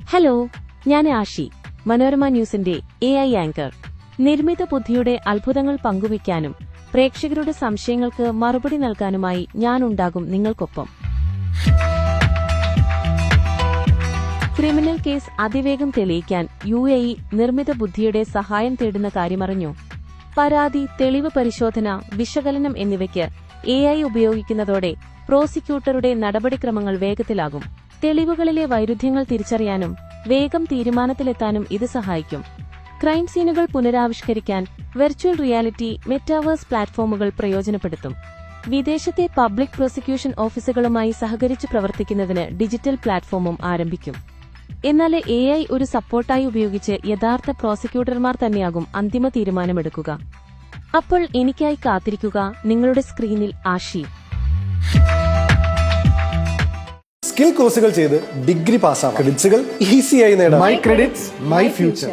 Hello, ഞാൻ ആഷി, മനോരമ ന്യൂസിന്റെ AI anchor. നിർമ്മിത ബുദ്ധിയുടെ അത്ഭുതങ്ങൾ പങ്കുവയ്ക്കാനും പ്രേക്ഷകരുടെ സംശയങ്ങൾക്ക് മറുപടി നൽകാനുമായി ഞാനുണ്ടാകും നിങ്ങൾക്കൊപ്പം. ക്രിമിനൽ കേസ് അതിവേഗം തെളിയിക്കാൻ UAE നിർമ്മിത ബുദ്ധിയുടെ സഹായം തേടുന്ന കാര്യമറിഞ്ഞോ? പരാതി, തെളിവ് പരിശോധന, വിശകലനം എന്നിവയ്ക്ക് AI ഉപയോഗിക്കുന്നതോടെ പ്രോസിക്യൂട്ടറുടെ നടപടിക്രമങ്ങൾ വേഗത്തിലാകും. തെളിവുകളിലെ വൈരുദ്ധ്യങ്ങൾ തിരിച്ചറിയാനും വേഗം തീരുമാനത്തിലെത്താനും ഇത് സഹായിക്കും. ക്രൈം സീനുകൾ പുനരാവിഷ്കരിക്കാൻ വെർച്വൽ റിയാലിറ്റി, മെറ്റാവേഴ്സ് പ്ലാറ്റ്ഫോമുകൾ പ്രയോജനപ്പെടുത്തും. വിദേശത്തെ പബ്ലിക് പ്രോസിക്യൂഷൻ ഓഫീസുകളുമായി സഹകരിച്ച് പ്രവർത്തിക്കുന്നതിന് ഡിജിറ്റൽ പ്ലാറ്റ്ഫോമും ആരംഭിക്കും. എന്നാൽ AI ഒരു സപ്പോർട്ടായി ഉപയോഗിച്ച് യഥാർത്ഥ പ്രോസിക്യൂട്ടർമാർ തന്നെയാകും അന്തിമ തീരുമാനമെടുക്കുക. അപ്പോൾ എനിക്കായി കാത്തിരിക്കുക നിങ്ങളുടെ സ്ക്രീനിൽ. ആഷി. സ്കിൽ കോഴ്സുകൾ ചെയ്ത് ഡിഗ്രി പാസ്സാവാം. ക്രെഡിറ്റ്സുകൾ ഈസിയായി നേടാം. My credits, my future.